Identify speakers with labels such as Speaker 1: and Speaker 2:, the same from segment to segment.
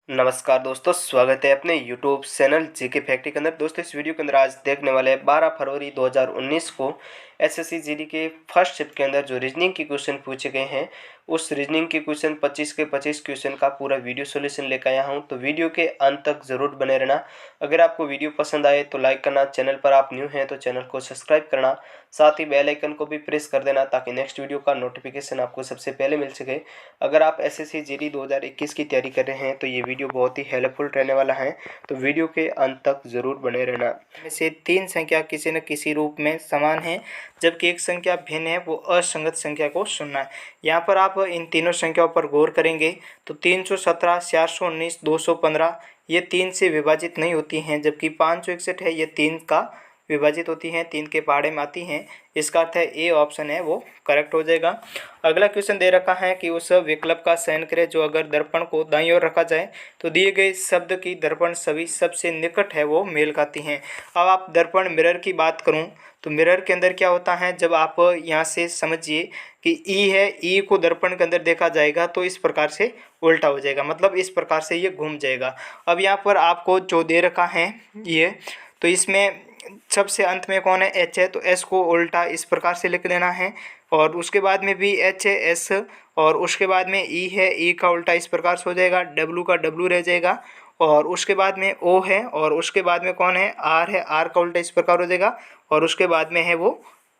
Speaker 1: नमस्कार दोस्तों, स्वागत है अपने YouTube चैनल जीके फैक्ट्री के अंदर। दोस्तों, इस वीडियो के अंदर आज देखने वाले हैं 12 फरवरी 2019 को एसएससी जीडी के फर्स्ट शिफ्ट के अंदर जो रीजनिंग के क्वेश्चन पूछे गए हैं, उस रीजनिंग के क्वेश्चन 25 के 25 क्वेश्चन का पूरा वीडियो सॉल्यूशन लेकर आया हूं। तो वीडियो के अंत तक जरूर बने रहना। अगर आपको वीडियो पसंद आए तो लाइक करना, चैनल पर आप न्यू हैं तो चैनल को सब्सक्राइब करना, साथ ही बेल आइकन को भी प्रेस कर देना ताकि नेक्स्ट वीडियो का नोटिफिकेशन आपको सबसे पहले मिल सके। अगर आप एसएससी जीडी 2021 की तैयारी कर रहे हैं तो ये वीडियो बहुत ही हेल्पफुल रहने वाला है, तो वीडियो के अंत तक जरूर बने रहना।
Speaker 2: में से तीन संख्या किसी न किसी रूप में समान है जबकि एक संख्या भिन्न है, वो असंगत संख्या को चुनना है। यहाँ पर आप इन तीनों संख्याओं पर गौर करेंगे तो 317, 419, 215 ये 3 से विभाजित नहीं होती हैं, जबकि 561 है ये 3 का विभाजित होती हैं, 3 के पहाड़े में आती हैं। इसका अर्थ है ए ऑप्शन है वो करेक्ट हो जाएगा। अगला क्वेश्चन दे रखा है कि उस विकल्प का चयन करें जो अगर दर्पण को दाईं ओर रखा जाए तो दिए गए शब्द की दर्पण छवि सबसे निकट है वो मेल खाती हैं। अब आप दर्पण मिरर की बात करूं तो मिरर के अंदर क्या होता है, जब आप यहाँ से समझिए कि ई है, ई को दर्पण के अंदर देखा जाएगा तो इस प्रकार से उल्टा हो जाएगा, मतलब इस प्रकार से ये घूम जाएगा। अब यहाँ पर आपको जो दे रखा है ये, तो इसमें सबसे अंत में कौन है, एच है, तो एस को उल्टा इस प्रकार से लिख देना है। और उसके बाद में भी एच है, एस, और उसके बाद में ई है, ई का उल्टा इस प्रकार से हो जाएगा, डब्लू का डब्लू रह जाएगा, और उसके बाद में ओ है, और उसके बाद में कौन है, आर है, आर का उल्टा इस प्रकार हो जाएगा, और उसके बाद में है वो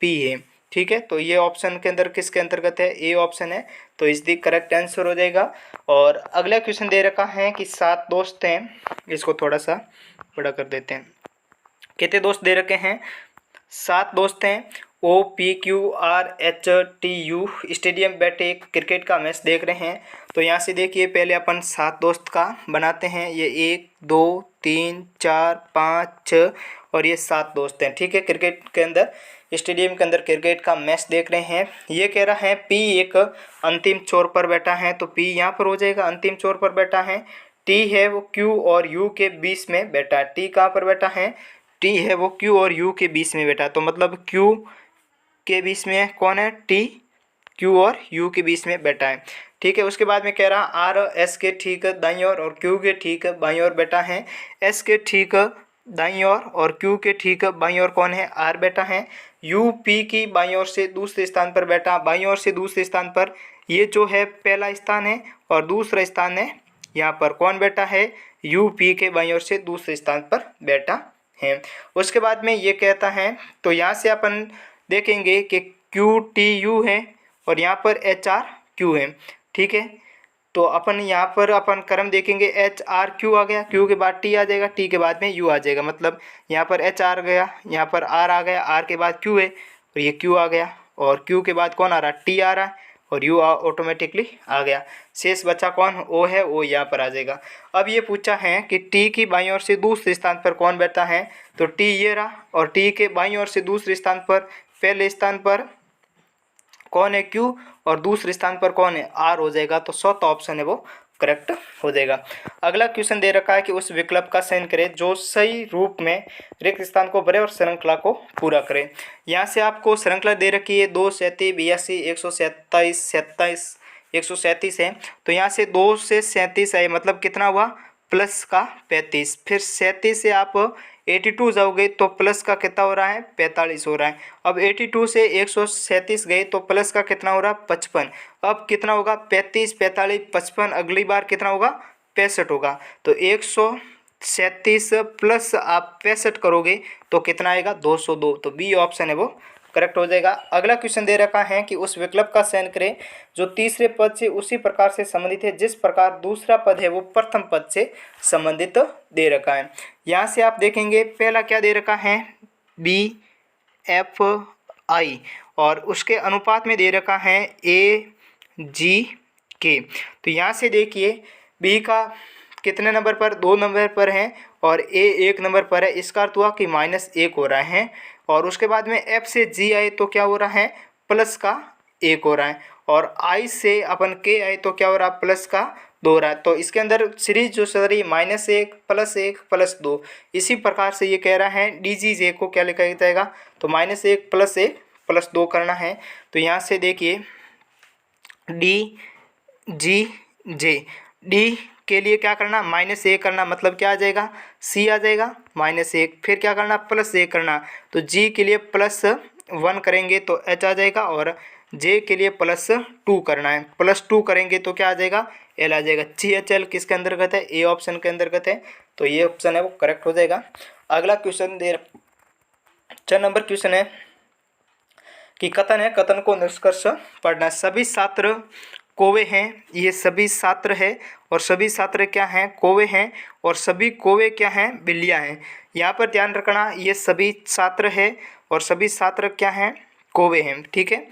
Speaker 2: पी है। ठीक है, तो ये ऑप्शन के अंदर किसके अंतर्गत है, ए ऑप्शन है, तो इस दी करेक्ट आंसर हो जाएगा। और अगला क्वेश्चन दे रखा है कि 7 दोस्त हैं, इसको थोड़ा सा बड़ा कर देते हैं। कितने दोस्त दे रखे हैं, 7 दोस्त हैं। O P Q R H T U stadium बैठे एक क्रिकेट का मैच देख रहे हैं। तो यहाँ से देखिए, पहले अपन 7 दोस्त का बनाते हैं। ये 1 2 3 4 5 6 और ये 7 दोस्त हैं। ठीक है, क्रिकेट के अंदर स्टेडियम के अंदर क्रिकेट का मैच देख रहे हैं। ये कह रहा है पी एक अंतिम छोर पर बैठा है, तो पी यहाँ पर हो जाएगा, अंतिम छोर पर बैठा है। टी है वो क्यू और यू के बीच में बैठा है। टी कहाँ पर बैठा है, टी है वो क्यू और यू के बीच में बैठा है, तो मतलब क्यू के बीच में कौन है, टी क्यू और यू के बीच में बैठा है। ठीक है, उसके बाद में कह रहा आर एस के ठीक दाईं ओर और क्यू के ठीक बाईं ओर बैठा है। एस के ठीक दाईं ओर और क्यू के ठीक बाईं ओर कौन है, आर बैठा है। यू पी की बाईं ओर से दूसरे स्थान पर बैठा, बाईं ओर से दूसरे स्थान पर ये जो है पहला स्थान है, और दूसरा स्थान है यहाँ पर कौन बैठा है, यू पी के बाईं ओर से दूसरे स्थान पर बैठा है। उसके बाद में ये कहता है, तो यहाँ से अपन देखेंगे कि क्यू टी यू है और यहाँ पर एच आर क्यू है। ठीक है, तो अपन यहाँ पर अपन क्रम देखेंगे, एच आर क्यू आ गया, क्यू के बाद टी आ जाएगा, टी के बाद में यू आ जाएगा, मतलब यहाँ पर एच आर गया, यहाँ पर आर आ गया, आर के बाद क्यू है और ये क्यू आ गया, और क्यू के बाद कौन आ रहा है, टी आ रहा है, और यू ऑटोमेटिकली आ गया। शेष बचा कौन, ओ है, ओ यहाँ पर आ जाएगा। अब ये पूछा है कि टी की बाईं ओर से दूसरे स्थान पर कौन बैठा है, तो टी ये रहा, और टी के बाईं ओर से दूसरे स्थान पर पहले स्थान पर कौन है, क्यू, और दूसरे स्थान पर कौन है, आर हो जाएगा। तो चौथा ऑप्शन है वो करेक्ट हो जाएगा। अगला क्वेश्चन दे रखा है कि उस विकल्प का चयन करें जो सही रूप में रिक्त स्थान को भरे और श्रृंखला को पूरा करे। यहाँ से आपको श्रृंखला दे रखी है 2 37 82 127 27 137 है, तो यहाँ से 2 से 37 है, मतलब कितना हुआ, प्लस का 35, फिर 37 से आप 82 जाओगे तो प्लस का कितना हो रहा है, 45 हो रहा है। अब 82 से 137 गए तो प्लस का कितना हो रहा है, 55। अब कितना होगा, 35 45 55, अगली बार कितना होगा, 65 होगा। तो 137 प्लस आप 65 करोगे तो कितना आएगा, 202। तो बी ऑप्शन है वो करेक्ट हो जाएगा। अगला क्वेश्चन दे रखा है कि उस विकल्प का चयन करें जो तीसरे पद से उसी प्रकार से संबंधित है जिस प्रकार दूसरा पद है वो प्रथम पद से संबंधित दे रखा है। यहाँ से आप देखेंगे पहला क्या दे रखा है, बी एफ आई, और उसके अनुपात में दे रखा है ए जी के। तो यहाँ से देखिए बी का कितने नंबर पर, 2 नंबर पर है, और ए 1 नंबर पर है, इसका अर्थ हुआ कि -1 हो रहा है। और उसके बाद में एफ से जी आए तो क्या हो रहा है, प्लस का 1 हो रहा है, और आई से अपन के आए तो क्या हो रहा है, प्लस का 2 हो रहा है। तो इसके अंदर सीरीज जो चल रही है -1 +1 +2, इसी प्रकार से ये कह रहा है डी जी जे को क्या लिखा जाएगा, तो -1 +1 +2 करना है। तो यहाँ से देखिए डी जी जे, डी के लिए क्या करना, -1 करना, मतलब क्या आ जाएगा, सी आ जाएगा -1। फिर क्या करना, +1 करना, तो जी के लिए +1 करेंगे तो एच आ जाएगा, और जे के लिए +2 करना है, +2 करेंगे तो क्या आ जाएगा, एल आ जाएगा। CHL किसके अंतर्गत है, ए ऑप्शन के अंतर्गत है, तो ये ऑप्शन है वो करेक्ट हो जाएगा। अगला क्वेश्चन 4 नंबर क्वेश्चन है कि कथन है, कथन को निष्कर्ष पढ़ना। सभी छात्र कौवे हैं, ये सभी छात्र है, और सभी छात्र क्या हैं, कौवे हैं, और सभी कौवे क्या हैं, बिल्लियां हैं। यहाँ पर ध्यान रखना, ये सभी छात्र है और सभी छात्र क्या हैं, कौवे हैं, ठीक है।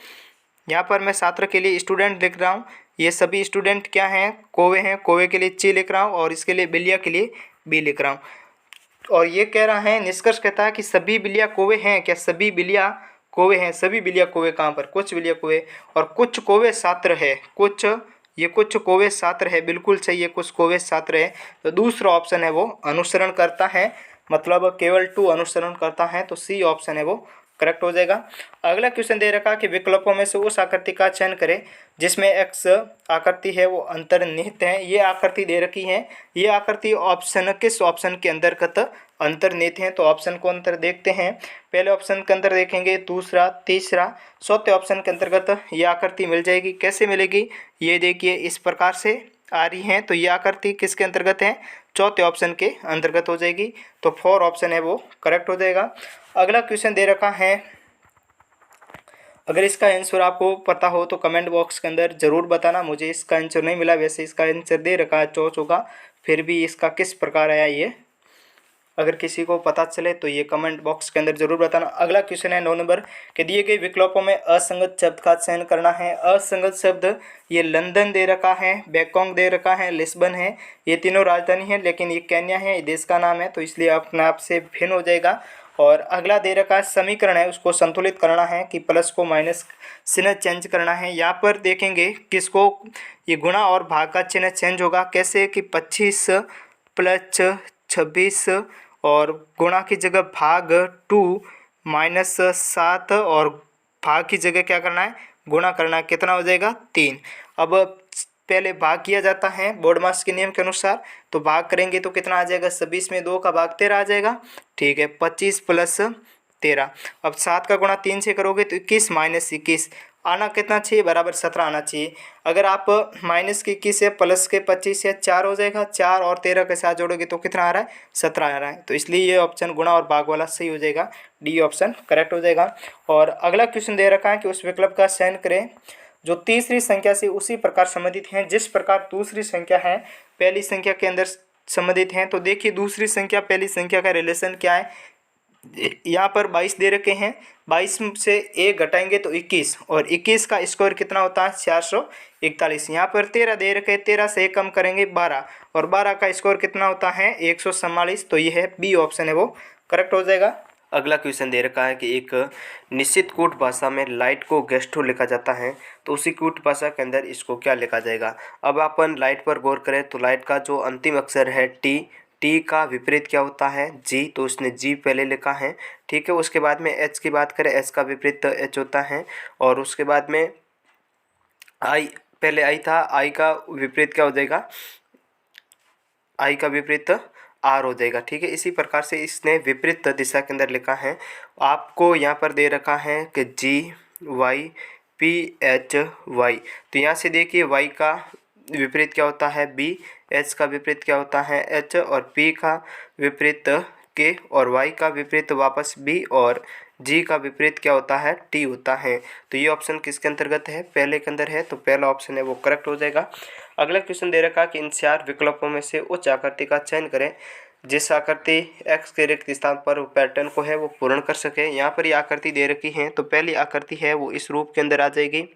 Speaker 2: यहाँ पर मैं छात्र के लिए स्टूडेंट लिख रहा हूँ, ये सभी स्टूडेंट क्या हैं, कौवे हैं, कौवे के लिए ची लिख रहा हूँ, और इसके लिए बिल्लिया के लिए बी लिख रहा हूँ। और ये कह रहा है, निष्कर्ष कहता है कि सभी बिल्लियाँ कौवे हैं, क्या सभी बिल्लियाँ कौवे हैं, सभी बिल्लियाँ कौवे कहाँ पर, कुछ बिल्लियाँ कौवे, और कुछ कौवे छात्र है, कुछ, ये कुछ कौवे छात्र है, बिल्कुल सही है, कुछ कौवे छात्र है। तो दूसरा ऑप्शन है वो अनुसरण करता है, मतलब केवल 2 अनुसरण करता है, तो सी ऑप्शन है वो करेक्ट हो जाएगा। अगला क्वेश्चन दे रखा कि विकल्पों में से उस आकृति का चयन करें जिसमें एक्स आकृति है वो अंतर्निहित है। ये आकृति दे रखी है, ये आकृति ऑप्शन किस ऑप्शन के अंतर्गत अंतर्निहित है, तो ऑप्शन को अंतर देखते हैं। पहले ऑप्शन के अंदर देखेंगे, दूसरा, तीसरा, चौथे ऑप्शन के अंतर्गत ये आकृति मिल जाएगी। कैसे मिलेगी, ये देखिए इस प्रकार से आ रही हैं, तो ये आकृति किसके अंतर्गत है, चौथे ऑप्शन के अंतर्गत हो जाएगी, तो 4 ऑप्शन है वो करेक्ट हो जाएगा। अगला क्वेश्चन दे रखा है, अगर इसका आंसर आपको पता हो तो कमेंट बॉक्स के अंदर ज़रूर बताना। मुझे इसका आंसर नहीं मिला, वैसे इसका आंसर दे रखा है चौच होगा, फिर भी इसका किस प्रकार आया ये अगर किसी को पता चले तो ये कमेंट बॉक्स के अंदर जरूर बताना। अगला क्वेश्चन है 9 नंबर के दिए गए विकल्पों में असंगत शब्द का चयन करना है। असंगत शब्द ये लंदन दे रखा है, बैंकॉक दे रखा है, लिस्बन है, ये तीनों राजधानी है, लेकिन ये केन्या है, ये देश का नाम है, तो इसलिए अपने आप से भिन्न हो जाएगा। और अगला दे रखा है समीकरण है, उसको संतुलित करना है कि प्लस को माइनस चिन्ह चेंज करना है। यहाँ पर देखेंगे किसको, ये गुणा और भाग का चिन्ह चेंज होगा। कैसे कि 25 प्लस 26 और गुणा की जगह भाग 2 -7 और भाग की जगह क्या करना है, गुणा करना है, कितना हो जाएगा 3। अब पहले भाग किया जाता है बोर्डमास के नियम के अनुसार, तो भाग करेंगे तो कितना आ जाएगा, 26 में 2 का भाग 13 आ जाएगा, ठीक है, 25 प्लस 13। अब 7 का गुणा 3 से करोगे तो 21 - 21 आना कितना चाहिए, बराबर 17 आना चाहिए। अगर आप माइनस के 21 से प्लस के 25 से 4 हो जाएगा, 4 और 13 के साथ जोड़ोगे तो कितना आ रहा है, 17 आ रहा है, तो इसलिए ये ऑप्शन गुणा और भाग वाला सही हो जाएगा, डी ऑप्शन करेक्ट हो जाएगा। और अगला क्वेश्चन दे रखा है कि उस विकल्प का चयन करें जो तीसरी संख्या से उसी प्रकार संबंधित हैं जिस प्रकार दूसरी संख्या है पहली संख्या के अंदर संबंधित हैं। तो देखिए दूसरी संख्या पहली संख्या का रिलेशन क्या है, यहाँ पर 22 दे रखे हैं, 22 से 1 घटाएंगे तो 21, और 21 का स्क्वायर कितना होता है 441। यहाँ पर 13 दे रखे, 13 से 1 कम करेंगे 12, और 12 का स्क्वायर कितना होता है 144, तो ये है बी ऑप्शन है वो करेक्ट हो जाएगा। अगला क्वेश्चन दे रखा है कि एक निश्चित कूट भाषा में लाइट को गेस्टो लिखा जाता है, तो उसी कूट भाषा के अंदर इसको क्या लिखा जाएगा। अब अपन लाइट पर गौर करें तो लाइट का जो अंतिम अक्षर है टी का विपरीत क्या होता है जी, तो उसने जी पहले लिखा है, ठीक है। उसके बाद में एच की बात करें, एच का विपरीत एच होता है, और उसके बाद में आई, पहले आई था, आई का विपरीत क्या हो जाएगा, आई का विपरीत आर हो जाएगा, ठीक है। इसी प्रकार से इसने विपरीत दिशा के अंदर लिखा है। आपको यहाँ पर दे रखा है कि GYPHY, तो यहाँ से देखिए y का विपरीत क्या होता है b, h का विपरीत क्या होता है h, और p का विपरीत k, और y का विपरीत वापस b, और g का विपरीत क्या होता है t होता है। तो ये ऑप्शन किसके अंतर्गत है, पहले के अंदर है, तो पहला ऑप्शन है वो करेक्ट हो जाएगा। अगला क्वेश्चन दे रखा कि इन 4 विकल्पों में से उच्च आकृति का चयन करें जिस आकृति x के रिक्त स्थान पर पैटर्न को है वो पूर्ण कर सके। यहाँ पर ये आकृति दे रखी है, तो पहली आकृति है वो इस रूप के अंदर आ जाएगी,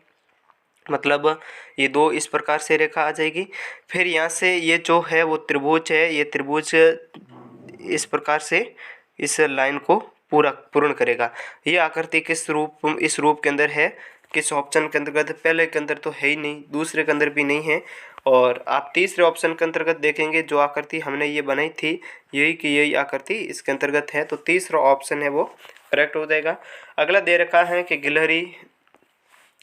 Speaker 2: मतलब ये 2 इस प्रकार से रेखा आ जाएगी। फिर यहाँ से ये जो है वो त्रिभुज है, ये त्रिभुज इस प्रकार से इस लाइन को पूर्ण करेगा। ये आकृति किस रूप, इस रूप के अंदर है, किस ऑप्शन के अंतर्गत, पहले के अंदर तो है ही नहीं, दूसरे के अंदर भी नहीं है, और आप तीसरे ऑप्शन के अंतर्गत देखेंगे जो आकृति हमने ये बनाई थी यही की यही आकृति इसके अंतर्गत है, तो तीसरा ऑप्शन है वो करेक्ट हो जाएगा। अगला दे रखा है कि गिलहरी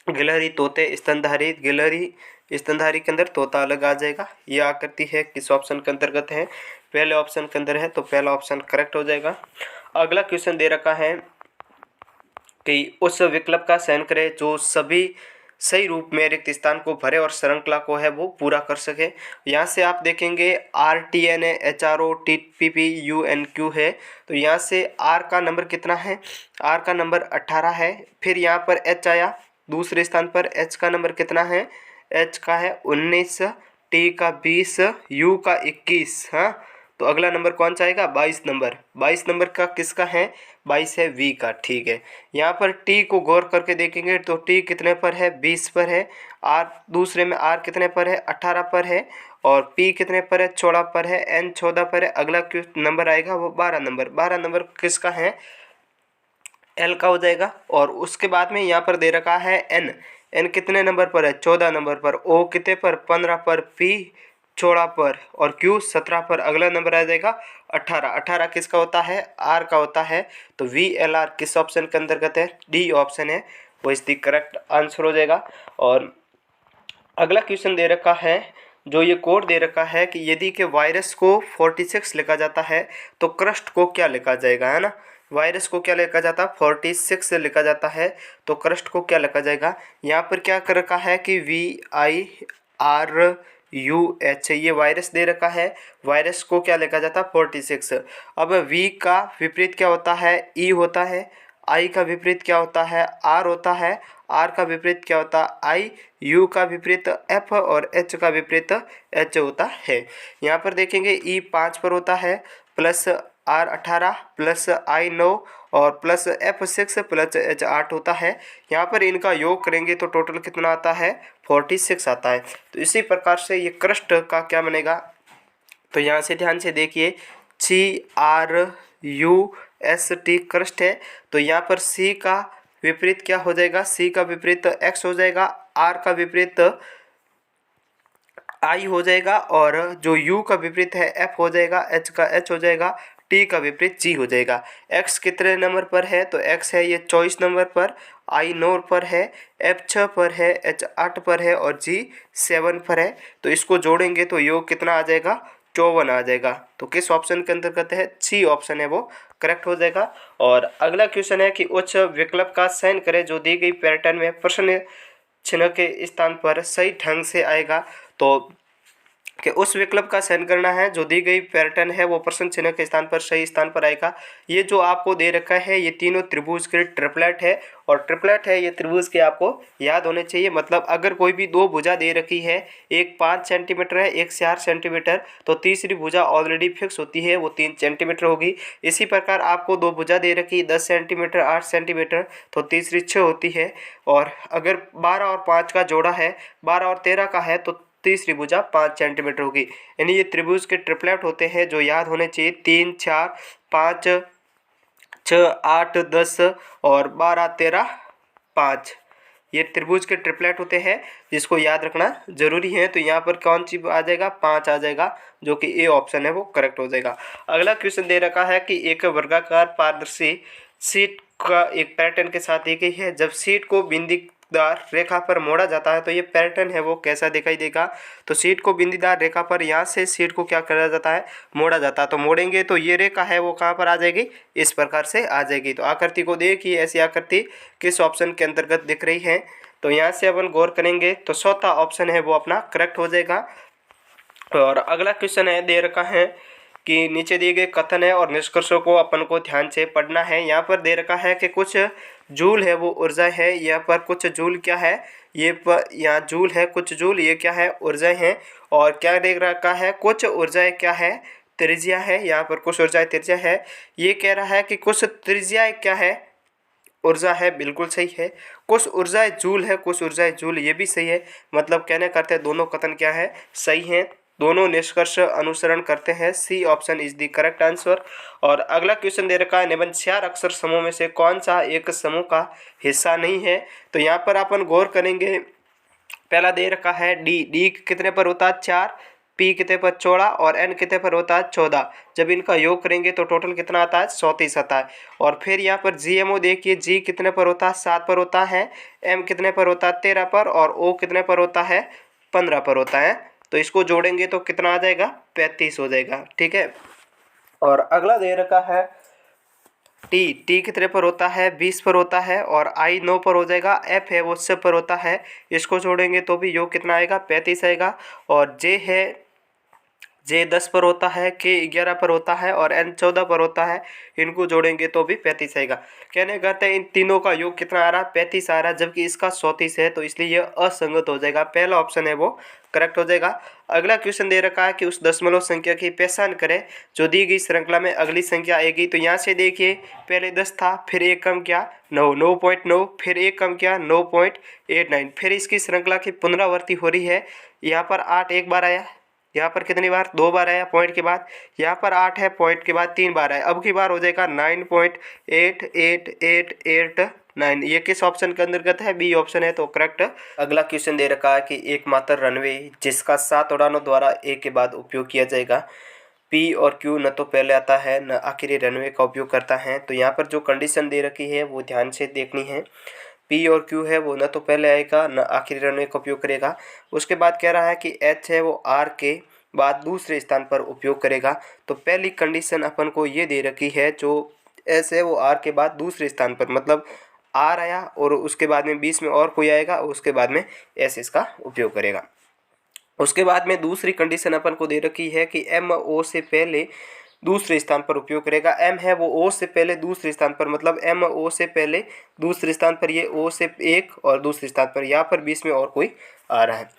Speaker 1: गिलहरी तोते स्तनधारी, गिलहरी स्तनधारी के अंदर तोता अलग आ जाएगा। ये आकृति है किस ऑप्शन के अंतर्गत है? पहले ऑप्शन के अंदर है, तो पहला ऑप्शन करेक्ट हो जाएगा। अगला क्वेश्चन दे रखा है कि उस विकल्प का चयन करें जो सभी सही रूप में रिक्त स्थान को भरे और श्रृंखला को है वो पूरा कर सके। यहाँ से आप देखेंगे RTN HRO TPP UNQ है, तो यहाँ से R का नंबर कितना है? R का नंबर 18 है। फिर यहाँ पर H आया दूसरे स्थान पर, H का नंबर कितना है? H का है 19, T का 20, U का 21। हाँ, तो अगला नंबर कौन सा आएगा? 22 नंबर। 22 नंबर का किसका है? 22 है V का। ठीक है, यहाँ पर T को गौर करके देखेंगे तो T कितने पर है? 20 पर है। R दूसरे में R कितने पर है? 18 पर है। और P कितने पर है? 14 पर है। N 14 पर है। अगला नंबर आएगा वो 12 नंबर। 12 नंबर किसका है? L का हो जाएगा। और उसके बाद में यहाँ पर दे रखा है N। N कितने नंबर पर है? 14 नंबर पर। O कितने पर? 15 पर। P 16 पर। और Q 17 पर। अगला नंबर आ जाएगा 18। 18 किसका होता है? R का होता है। तो VLR किस ऑप्शन के अंतर्गत है? D ऑप्शन है वो इसकी करेक्ट आंसर हो जाएगा। और अगला क्वेश्चन दे रखा है, जो ये कोड दे रखा है कि यदि के वायरस को 46 लिखा जाता है तो क्रस्ट को क्या लिखा जाएगा, है ना? वायरस को क्या लिखा जाता है? 46 से लिखा जाता है, तो क्रस्ट को क्या लिखा जाएगा? यहाँ पर क्या कर रखा है कि VIRUH ये वायरस दे रखा है। वायरस को क्या लिखा जाता है? 46। अब V का विपरीत क्या होता है? E होता है। I का विपरीत क्या होता है? R होता है। R का विपरीत क्या होता है? I। U का विपरीत F और H का विपरीत H होता है। यहाँ पर देखेंगे E 5 पर होता है, प्लस R 18 प्लस I 9 और प्लस F 6 प्लस H 8 होता है। यहाँ पर इनका योग करेंगे तो टोटल कितना आता है? 46 आता है। तो इसी प्रकार से ये क्रस्ट का क्या बनेगा? तो यहाँ से ध्यान से देखिए, CRUST क्रस्ट है। तो यहाँ पर C का विपरीत क्या हो जाएगा? C का विपरीत X हो जाएगा, R का विपरीत I हो जाएगा, और जो U का विपरीत है F हो जाएगा, H का H हो जाएगा, T का विपरीत G हो जाएगा। X कितने नंबर पर है? तो X है ये 24 नंबर पर, I 9 पर है, F 6 पर है, H 8 पर है और G 7 पर है। तो इसको जोड़ेंगे तो योग कितना आ जाएगा? 54 आ जाएगा। तो किस ऑप्शन के अंतर्गत है? C ऑप्शन है वो करेक्ट हो जाएगा। और अगला क्वेश्चन है कि उच्च विकल्प का चयन करें जो दी गई पैटर्न में प्रश्न चिन्ह के स्थान पर सही ढंग से आएगा। तो कि उस विकल्प का चयन करना है जो दी गई पैटर्न है वो प्रश्न चिन्ह के स्थान पर सही स्थान पर आएगा। ये जो आपको दे रखा है ये तीनों त्रिभुज के ट्रिपलेट है, और ट्रिपलेट है ये त्रिभुज के आपको याद होने चाहिए। मतलब अगर कोई भी दो भुजा दे रखी है, एक 5 सेंटीमीटर है, एक 4 सेंटीमीटर, तो तीसरी भुजा ऑलरेडी फिक्स होती है, वो 3 सेंटीमीटर होगी। इसी प्रकार आपको दो भुजा दे रखी 10 सेंटीमीटर 8 सेंटीमीटर, तो तीसरी 6 होती है। और अगर 12 और 5 का जोड़ा है, 12 और 13 का है, तो तीसरी भुजा 5 सेंटीमीटर होगी। यानी ये त्रिभुज के ट्रिपलेट होते हैं जो याद होने चाहिए। 3 4 5 6 8 10 और 12 13 5, ये त्रिभुज के ट्रिपलेट होते हैं जिसको याद रखना जरूरी है। तो यहाँ पर कौन सी आ जाएगा? 5 आ जाएगा, जो कि ए ऑप्शन है वो करेक्ट हो जाएगा। अगला क्वेश्चन दे रखा है कि एक वर्गाकार पारदर्शी शीट का एक पैटर्न के साथ दी गई है। जब शीट को बिंदीदार रेखा पर मोड़ा जाता है तो ये पैटर्न है वो कैसा दिखाई देगा? तो शीट को बिंदीदार रेखा पर यहाँ से शीट को क्या करा जाता है? मोड़ा जाता है। तो मोड़ेंगे तो ये रेखा है वो कहाँ पर आ जाएगी? इस प्रकार से आ जाएगी। तो आकृति को देखिए, ऐसी आकृति किस ऑप्शन के अंतर्गत दिख रही है? तो यहाँ से अपन गौर करेंगे तो चौथा ऑप्शन है वो अपना करेक्ट हो जाएगा। और अगला क्वेश्चन है दे रखा है कि नीचे दिए गए कथन है और निष्कर्षों को अपन को ध्यान से पढ़ना है। यहाँ पर दे रखा है कि कुछ जूल है वो ऊर्जा है। यहाँ पर कुछ जूल क्या है? ये यहाँ जूल है, कुछ जूल ये क्या है? ऊर्जाएं हैं। और क्या दे रखा है? कुछ ऊर्जाएं क्या है? त्रिज्या है। यहाँ पर कुछ ऊर्जाएं त्रिज्या है। ये कह रहा है कि कुछ त्रिज्या क्या है? ऊर्जा है, बिल्कुल सही है। कुछ ऊर्जाएं जूल है, कुछ ऊर्जाएं जूल, ये भी सही है। मतलब कहने करते हैं दोनों कथन क्या है? सही है, दोनों निष्कर्ष अनुसरण करते हैं। C option is the correct answer. और अगला क्वेश्चन दे रखा है निबंध 4 अक्षर समूह में से कौन सा एक समूह का हिस्सा नहीं है? तो यहाँ पर अपन गौर करेंगे, पहला दे रखा है डी। डी कितने पर होता है? 4। पी कितने पर 16 और एन कितने पर होता है 14। जब इनका योग करेंगे तो टोटल कितना आता है 34 आता है। और फिर यहाँ पर जी एम ओ देखिए, जी कितने पर होता है 7 पर होता है, एम कितने पर होता है 13 पर, और ओ कितने पर होता है 15 पर होता है। तो इसको जोड़ेंगे तो कितना आ जाएगा 35 हो जाएगा। ठीक है। और अगला दे रखा है टी कितने पर होता है 20 पर होता है, और आई 9 पर हो जाएगा, एफ है वो 10 पर होता है। इसको जोड़ेंगे तो भी योग कितना आएगा 35 आएगा। और जे है, जे 10 पर होता है, के 11 पर होता है, और एन 14 पर होता है। इनको जोड़ेंगे तो भी 35 आएगा। कहने कहते हैं इन तीनों का योग कितना आ रहा है 35 आ रहा है, जबकि इसका 34 है, तो इसलिए यह असंगत हो जाएगा। पहला ऑप्शन है वो करेक्ट हो जाएगा। अगला क्वेश्चन दे रखा है कि उस दशमलव संख्या की पहचान करें जो दी गई श्रृंखला में अगली संख्या आएगी। तो यहाँ से देखिए, पहले 10 था, फिर एक कम किया 9, 9.9, फिर एक कम किया 9.89, फिर इसकी श्रृंखला की पुनरावृत्ति हो रही है। यहाँ पर 8 एक बार आया, यहाँ पर कितनी बार 2 बार आया पॉइंट के बाद, यहाँ पर 8 है, पॉइंट के बाद 3 बार आया। अब की बार हो जाएगा 9.888889। ये किस ऑप्शन के अंतर्गत है, बी ऑप्शन है, तो करेक्ट। अगला क्वेश्चन दे रखा है कि एकमात्र रनवे जिसका 7 उड़ानों द्वारा एक के बाद उपयोग किया जाएगा। पी और क्यू न तो पहले आता है न आखिरी रनवे का उपयोग करता है। तो यहाँ पर जो कंडीशन दे रखी है वो ध्यान से देखनी है। पी और क्यू है वो न तो पहले आएगा न आखिरी रनवे का उपयोग करेगा। उसके बाद कह रहा है कि एच है वो आर के बाद दूसरे स्थान पर उपयोग करेगा। तो पहली कंडीशन अपन को ये दे रखी है, जो एस है वो आर के बाद दूसरे स्थान पर, मतलब आर आया और उसके बाद में बीच में और कोई आएगा, उसके बाद में एस इसका उपयोग करेगा। उसके बाद में दूसरी कंडीशन अपन को दे रखी है कि एम ओ से पहले दूसरे स्थान पर उपयोग करेगा। एम है वो ओ से पहले दूसरे स्थान पर, मतलब एम ओ से पहले दूसरे स्थान पर, ये ओ से एक और दूसरे स्थान पर, यहाँ पर बीच में और कोई आ रहा है।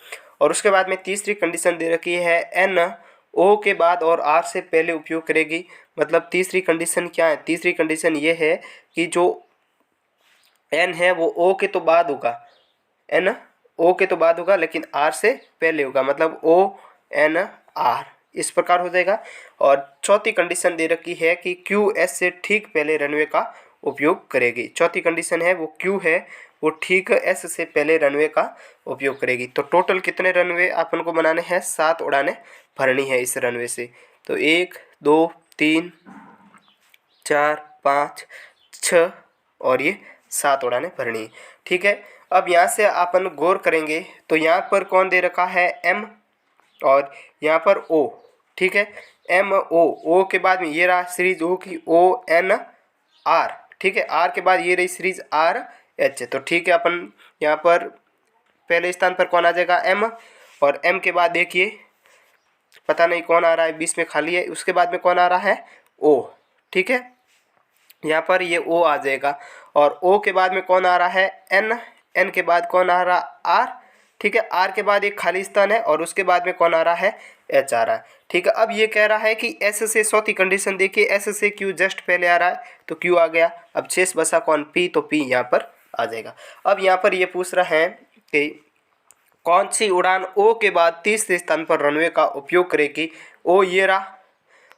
Speaker 1: और उसके बाद में तीसरी कंडीशन दे रखी है एन ओ के बाद और आर से पहले उपयोग करेगी। मतलब तीसरी कंडीशन क्या है, तीसरी कंडीशन ये है कि जो एन है वो ओ के तो बाद होगा, एन ओ के तो बाद होगा लेकिन आर से पहले होगा, मतलब ओ एन आर, इस प्रकार हो जाएगा। और चौथी कंडीशन दे रखी है कि क्यू एस से ठीक पहले रनवे का उपयोग करेगी। चौथी कंडीशन है वो क्यू है वो ठीक एस से पहले रनवे का उपयोग करेगी। तो टोटल कितने रनवे अपन को बनाने हैं, 7 उड़ानें भरनी है इस रनवे से। तो 1 2 3 4 5 6 और ये 7 उड़ानें भरनी है। ठीक है। अब यहाँ से अपन गौर करेंगे तो यहाँ पर कौन दे रखा है एम और यहाँ पर ओ। ठीक है। एम ओ के बाद में ये रहा सीरीज ओ की ओ एन आर। ठीक है। आर के बाद ये रही सीरीज आर एच। तो ठीक है, अपन यहाँ पर पहले स्थान पर कौन आ जाएगा एम, और एम के बाद देखिए पता नहीं कौन आ रहा है, बीच में खाली है, उसके बाद में कौन आ रहा है ओ। ठीक है। यहाँ पर ये ओ आ जाएगा, और ओ के बाद में कौन आ रहा है एन, एन के बाद कौन आ रहा आर। ठीक है। आर के बाद एक खाली स्थान है और उसके बाद में कौन आ रहा है एच आ रहा है। ठीक है। अब ये कह रहा है कि एस से चौथी कंडीशन देखिए, एस से क्यू जस्ट पहले आ रहा है तो क्यू आ गया। अब शेष बचा कौन पी, तो पी यहाँ पर आ जाएगा। अब यहाँ पर ये पूछ रहा है कि कौन सी उड़ान ओ के बाद तीसरे स्थान पर रनवे का उपयोग करेगी। ओ ये रहा,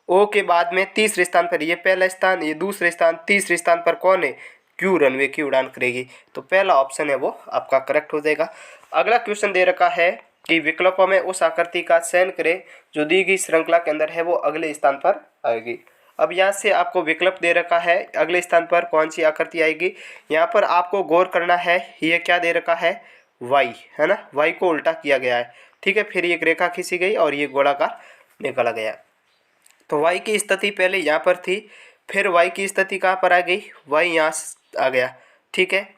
Speaker 1: ओ के बाद में तीसरे स्थान पर, ये पहला स्थान, ये दूसरे स्थान, तीसरे स्थान पर कौन है क्यू रनवे की उड़ान करेगी। तो पहला ऑप्शन है वो आपका करेक्ट हो जाएगा। अगला क्वेश्चन दे रखा है कि विकल्पों में उस आकृति का चयन करें जो दी गई श्रृंखला के अंदर है वो अगले स्थान पर आएगी। अब यहाँ से आपको विकल्प दे रखा है अगले स्थान पर कौन सी आकृति आएगी। यहाँ पर आपको गौर करना है, ये क्या दे रखा है वाई, है ना, वाई को उल्टा किया गया है। ठीक है। फिर एक रेखा खींची गई और ये गोलाकार निकाला गया। तो वाई की स्थिति पहले यहाँ पर थी, फिर वाई की स्थिति कहाँ पर आ गई, वाई यहाँ आ गया। ठीक है।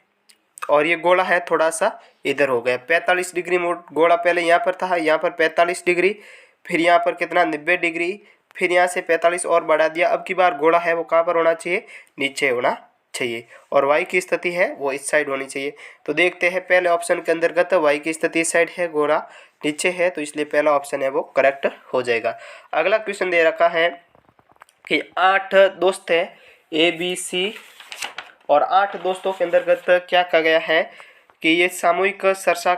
Speaker 1: और ये गोला है थोड़ा सा इधर हो गया, 45 डिग्री मोड गोला पहले यहाँ पर था, यहाँ पर 45 डिग्री, फिर यहाँ पर कितना 90 डिग्री, फिर यहाँ से 45 और बढ़ा दिया। अब की बार गोला है वो कहाँ पर होना चाहिए, नीचे होना चाहिए, और वाई की स्थिति है वो इस साइड होनी चाहिए। तो देखते हैं पहले ऑप्शन के अंतर्गत वाई की स्थिति इस साइड है, गोला नीचे है, तो इसलिए पहला ऑप्शन है वो करेक्ट हो जाएगा। अगला क्वेश्चन दे रखा है कि 8 दोस्त है ए बी सी, और 8 दोस्तों के अंतर्गत क्या कहा गया है कि ये सामूहिक चर्चा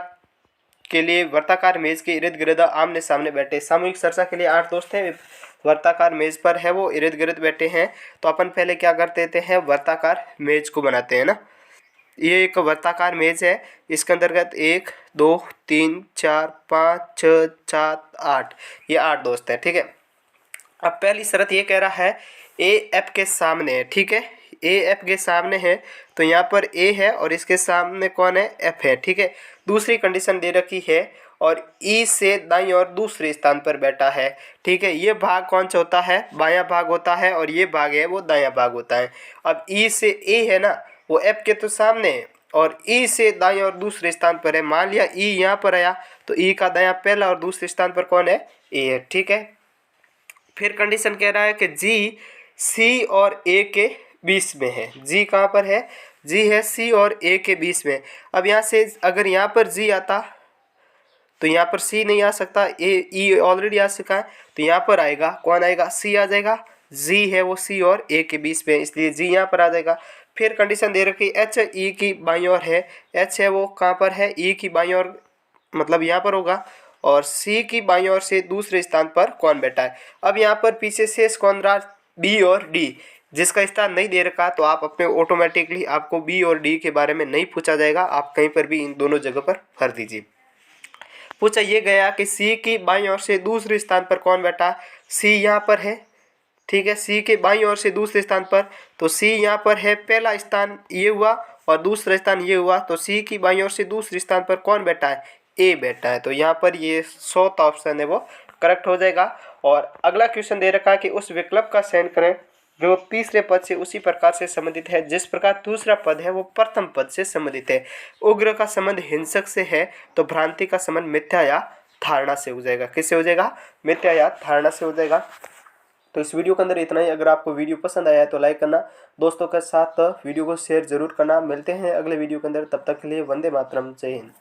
Speaker 1: के लिए वर्ताकार मेज के इर्द गिर्द आमने सामने बैठे। सामूहिक चर्चा के लिए 8 दोस्त हैं, वर्ताकार मेज पर है वो इर्द गिर्द बैठे हैं। तो अपन पहले क्या करते हैं, वर्ताकार मेज को बनाते हैं ना। ये एक वृत्ताकार मेज है, इसके अंतर्गत 1 2 3 4 5 6 7 8, ये 8 दोस्त हैं, ठीक है। अब पहली शर्त ये कह रहा है ए एफ के सामने है, ठीक है, ए एफ के सामने है, तो यहाँ पर ए है और इसके सामने कौन है, एफ है, ठीक है। दूसरी कंडीशन दे रखी है और ई से दाईं और दूसरे स्थान पर बैठा है, ठीक है। ये भाग कौन सा होता है, बायां भाग होता है और ये भाग है वो दायां भाग होता है। अब ई से ए है ना, वो एफ के तो सामने है और ई से दाईं और दूसरे स्थान पर है। मान लिया ई यहाँ पर आया तो ई का दायां पहला और दूसरे स्थान पर कौन है, ए है, ठीक है। फिर कंडीशन कह रहा है कि जी सी और ए के बीच में है। जी कहाँ पर है, जी है सी और ए के बीच में। अब यहाँ से अगर यहाँ पर जी आता तो यहाँ पर सी नहीं आ सकता, ए ई ऑलरेडी आ चुका है, तो यहाँ पर आएगा कौन आएगा, सी आ जाएगा। जी है वो सी और ए के बीच में, इसलिए जी यहाँ पर आ जाएगा। फिर कंडीशन दे रखी एच ई की बाईं ओर है, एच है वो कहाँ पर है, ई की बाईं ओर मतलब यहाँ पर होगा, और सी की बाईं ओर से दूसरे स्थान पर कौन बैठा है। अब यहाँ पर पीछे शेष कौन रहा, बी और डी, जिसका स्थान नहीं दे रखा तो आप अपने ऑटोमेटिकली आपको बी और डी के बारे में नहीं पूछा जाएगा, आप कहीं पर भी इन दोनों जगह पर भर दीजिए। पूछा ये गया कि सी की बाईं ओर से दूसरे स्थान पर कौन बैठा, सी यहाँ पर है, ठीक है, सी के बाईं ओर से दूसरे स्थान पर, तो सी यहाँ पर है, पहला स्थान ये हुआ और दूसरा स्थान ये हुआ, तो सी की बाईं ओर से दूसरे स्थान पर कौन बैठा है, ए बैठा है, तो यहाँ पर ये 100वां ऑप्शन है वो करेक्ट हो जाएगा। और अगला क्वेश्चन दे रखा है कि उस विकल्प का चयन करें जो तीसरे पद से उसी प्रकार से संबंधित है जिस प्रकार दूसरा पद है वो प्रथम पद से संबंधित है। उग्र का संबंध हिंसक से है तो भ्रांति का संबंध मिथ्या या धारणा से हो जाएगा। किससे हो जाएगा, मिथ्या या धारणा से हो जाएगा। तो इस वीडियो के अंदर इतना ही। अगर आपको वीडियो पसंद आया है तो लाइक करना, दोस्तों के साथ वीडियो को शेयर जरूर करना। मिलते हैं अगले वीडियो के अंदर, तब तक के लिए वंदे मातरम, जय हिंद।